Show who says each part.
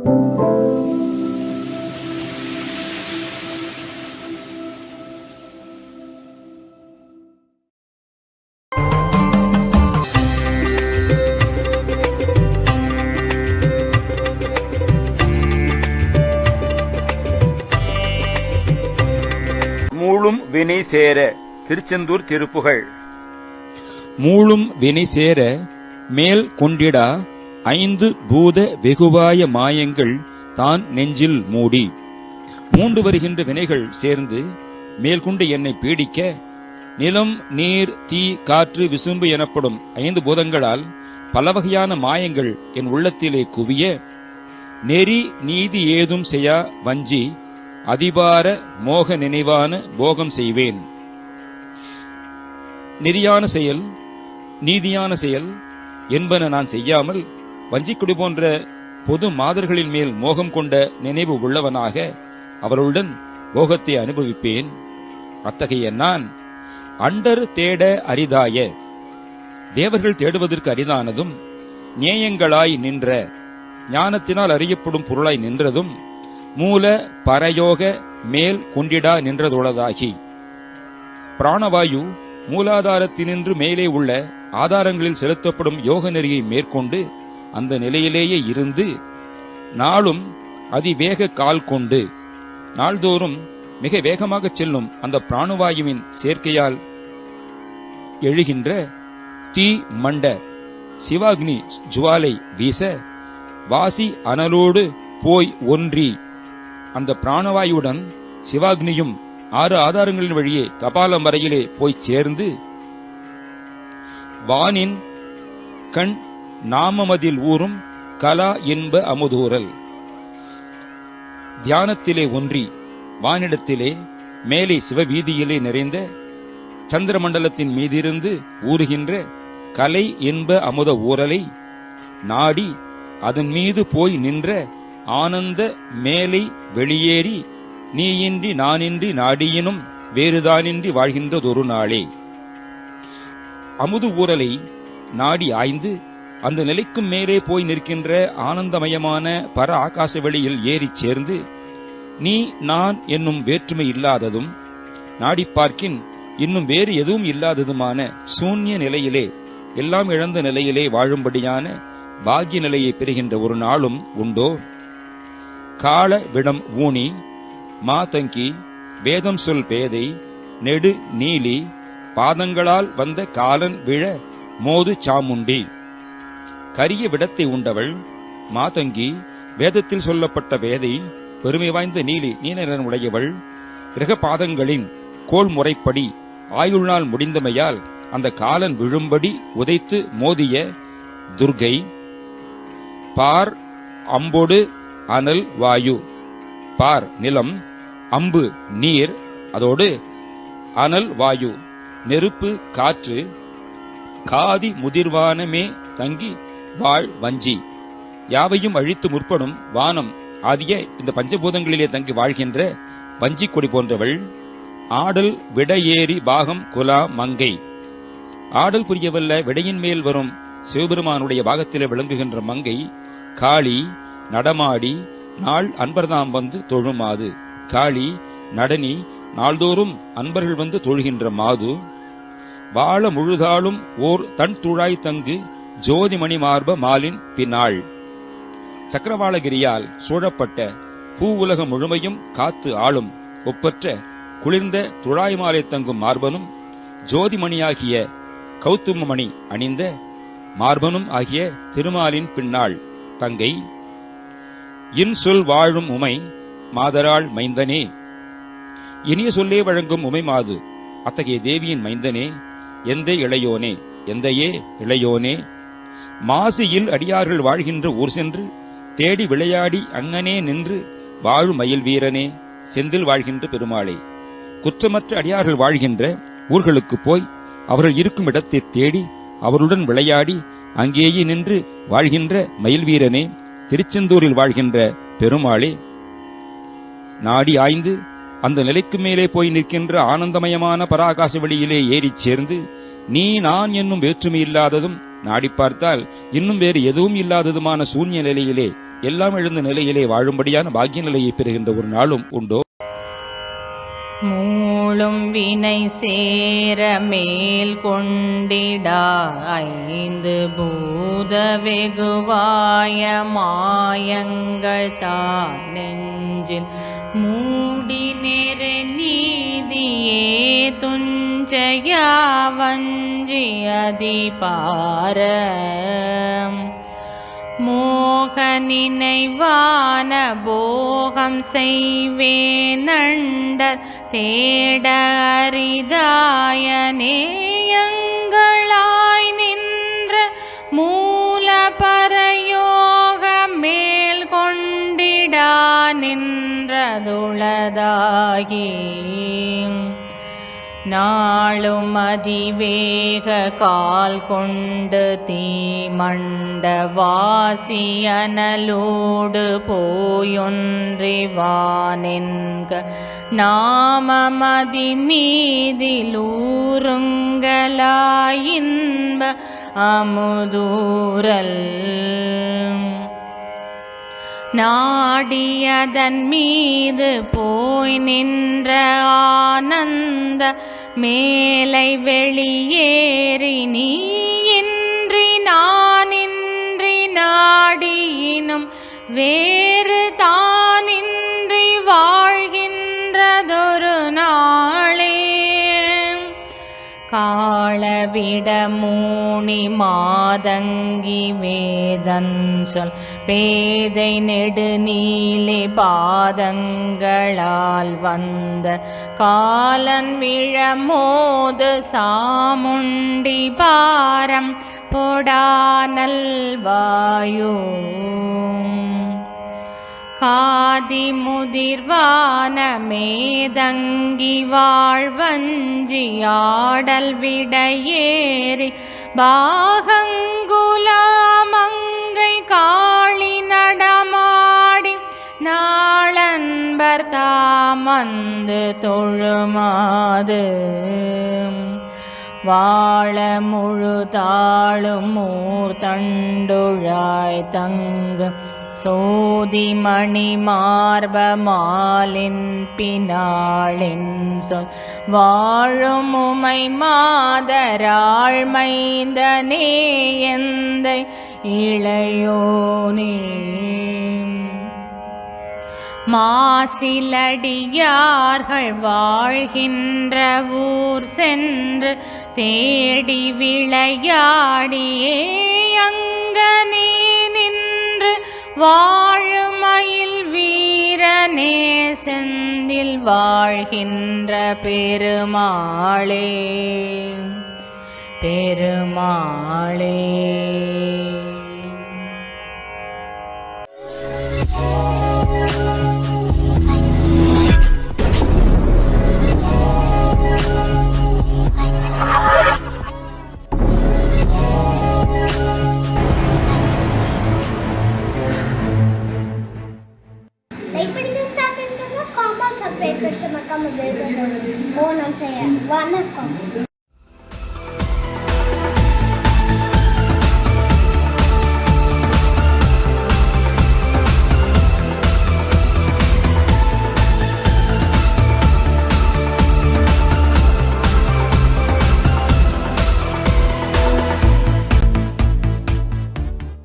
Speaker 1: மூளும் வினை சேர. திருச்செந்தூர் திருப்புகழ்.
Speaker 2: மூளும் வினை சேர மேல் கொண்டிடா 5 பூத வெகுவாய மாயங்கள் தான் நெஞ்சில் மூடி. 3 வருகின்ற வினைகள் சேர்ந்து மேல்கொண்டு என்னை பீடிக்க, நிலம், நீர், தீ, காற்று, விசும்பு எனப்படும் 5 பூதங்களால் பல வகையான மாயங்கள் என் உள்ளத்திலே குவிய, நெறி நீதி ஏதும் செய்யா வஞ்சி அதிபார மோக நினைவான போகம் செய்வேன். நெறியான செயல், நீதியான செயல் என்பன நான் செய்யாமல் வஞ்சிக்குடி போன்ற பொது மாதர்களின் மேல் மோகம் கொண்ட நினைவு உள்ளவனாக அவர்களுடன் போகத்தை அனுபவிப்பேன். அத்தகைய நான் அண்டர் தேட அரிதாய, தேவர்கள் தேடுவதற்கு அரிதானதும், நேயங்களாய் நின்ற, ஞானத்தினால் அறியப்படும் பொருளாய் நின்றதும், மூல பரயோக மேல் கொண்டிடா நின்றதுள்ளதாகி, பிராணவாயு மூலாதாரத்தினின்று மேலே உள்ள ஆதாரங்களில் செலுத்தப்படும் யோக நெறியை மேற்கொண்டு அந்த நிலையிலேயே இருந்து, நாளும் அதிவேக கால் கொண்டு நாள்தோறும் மிக வேகமாக செல்லும் அந்த பிராணவாயுவின் சேர்க்கையால் எழுகின்ற தீ மண்ட சிவாக்னி ஜுவாலை வீச, வாசி அனலோடு போய் ஒன்றி அந்த பிராணவாயுடன் சிவாக்னியும் 6 ஆதாரங்களின் வழியே கபாலம் வரையிலே போய் சேர்ந்து, வானின் கண் நாமமதில் ஊறும் கலா இன்ப அமுதூரல், தியானத்திலே ஒன்றி வானிடத்திலே மேலே சிவவீதியிலே நிறைந்த சந்திரமண்டலத்தின் மீதிருந்து ஊறுகின்ற கலை இன்ப அமுத ஊரலை நாடி அதன் மீது போய் நின்ற ஆனந்த மேலை வெளியேறி, நீயின்றி நானின்றி நாடியினும் வேறுதானின்றி வாழ்கின்றதொரு நாளே. அமுது ஊரலை நாடி ஆய்ந்து அந்த நிலைக்கும் மேலே போய் நிற்கின்ற ஆனந்தமயமான பர ஆகாச வெளியில் ஏறிச் சேர்ந்து, நீ நான் என்னும் வேற்றுமை இல்லாததும், நாடி பார்க்கின் இன்னும் வேறு எதுவும் இல்லாததுமான சூன்ய நிலையிலே, எல்லாம் இழந்த நிலையிலே வாழும்படியான பாக்கிய நிலையை பெறுகின்ற ஒரு நாளும் உண்டோ? கால விடம் ஊனி மாதங்கி வேதம் சொல் பேதை நெடு நீலி பாதங்களால் வந்த காலன் விழ மோது சாமுண்டி. கரிய விடத்தை உண்டவள் மாதங்கி, வேதத்தில் சொல்லப்பட்ட வேதை, பெருமை வாய்ந்த நீலி நீலநிறம் உடையவள், கிரகபாதங்களின் கோள் முறைப்படி ஆயுள் நாள் முடிந்தமையால் அந்த காலன் விழும்படி உதைத்து மோதிய துர்கை. பார் அம்பொடு அனல் வாயு, பார் நிலம், அம்பு நீர், அதோடு அனல் வாயு நெருப்பு காற்று, காதி முதிர்வானமே தங்கி வாழ் வஞ்சி, யாவையும் அழித்து முற்படும் வானம் ஆகிய இந்த பஞ்சபூதங்களிலே தங்கி வாழ்கின்ற வஞ்சி கொடி போன்றவள். ஆடல் விடையேறி பாகம் குலா மங்கை, ஆடல் புரியவல்ல விடையின் மேல் வரும் சிவபெருமானுடைய பாகத்திலே விளங்குகின்ற மங்கை. காளி நடமாடி நாள் அன்பர்தாம் வந்து தொழுமாது, காளி நடனி நாள்தோறும் அன்பர்கள் வந்து தொழுகின்ற மாது. வாழ முழுதாளும் ஓர் தன் துழாய் தங்கு ஜோதிமணி மார்ப மாலின் பின்னாள், சக்கரவாளகிரியால் சூழப்பட்ட பூ உலகம் முழுமையும் காத்து ஆளும் ஒப்பற்ற குளிர்ந்த துழாய் மாலை தங்கும் மார்பனும், ஜோதிமணியாகிய கௌத்துமணி அணிந்த மார்பனும் ஆகிய திருமாலின் பின்னாள் தங்கை. இன்சொல் வாழும் உமை மாதராள் மைந்தனே, இனிய சொல்லே வழங்கும் உமை மாது அத்தகைய தேவியின் மைந்தனே, எந்த இளையோனே, எந்தையே இளையோனே. மாசியில் அடியார்கள் வாழ்கின்ற ஊர் சென்று தேடி விளையாடி அங்கனே நின்று வாழும் மயில் வீரனே, செந்தில் வாழ்கின்ற பெருமாளே. குற்றமற்ற அடியார்கள் வாழ்கின்ற ஊர்களுக்கு போய் அவர்கள் இருக்கும் இடத்தை தேடி அவருடன் விளையாடி அங்கேயே நின்று வாழ்கின்ற மயில் வீரனே, திருச்செந்தூரில் வாழ்கின்ற பெருமாளே. நாடி ஆய்ந்து அந்த நிலைக்கு மேலே போய் நிற்கின்ற ஆனந்தமயமான பராகாச வெளியிலே ஏறிச் சேர்ந்து, நீ நான் என்னும் வேற்றுமை இல்லாததும், நாடி பார்த்தால் இன்னும் வேறு எதுவும் இல்லாததுமான சூன்ய நிலையிலே எல்லாம் எழுந்த நிலையிலே வாழும்படியான பாக்கிய நிலையை பெறுகின்ற ஒரு நாளும் உண்டோ?
Speaker 3: மூளும் வினை சேர மேல் கொண்டிடா ஐந்து பூத வெகுவாய மாயங்கள் தான் நெஞ்சில் மூடி நெற நீதியே துஞ்சயா வஞ்சி அதிபார மோக நினைவான போகம் செய்வேனண்டர் தேட அரிதாய நேயங்களாய் நின்ற மூல பரயோக மேல் கொண்டிடா நின்றதுளதாகி நாளும் அதிவேக கால் கொண்டு தீமண்ட வாசியனலோடு போயொன்றிவானென்க நாமமதி மீதிலூருங்கலாயின்ப அமுதூரல் நாடியதன் மீது போய் நின்ற ஆனந்த மேலை வெளியேறி நீ இன்றி நானின்றி நாடியினும் வேறு தானின்றி வாழ்கின்றதொரு நாளே காளவிட மூணி மாதங்கி வேதன் சொல் பேதை நெடுநீலி பாதங்களால் வந்த காலன் விழமோது சாமுண்டி பாரம் பொடானல் வாயு காதி முதிர்வான மேதங்கி வாழ்வஞ்சியாடல் விடையேறி பாகங்குலாமங்கை காளி நடமாடி நாளன்பர் தாமந்து தொழுமாது வாழ முழுதாளும் மூர்த்தண்டுழாய் தங்கு சோதிமணி மார்ப மாலின் பினாளின் சொல் வாழும் உமை மாதராள் மைந்தனே எந்தை இளையோனே மாசிலடியார்கள் வாழ்கின்ற ஊர் சென்று தேடி விளையாடியே அங்கனே நின்று வாழுமயில் வீரனே செந்தில் வாழ்கின்ற பெருமாளே பெருமாளே.
Speaker 4: ஓ நம் செய்ய வணக்கம்.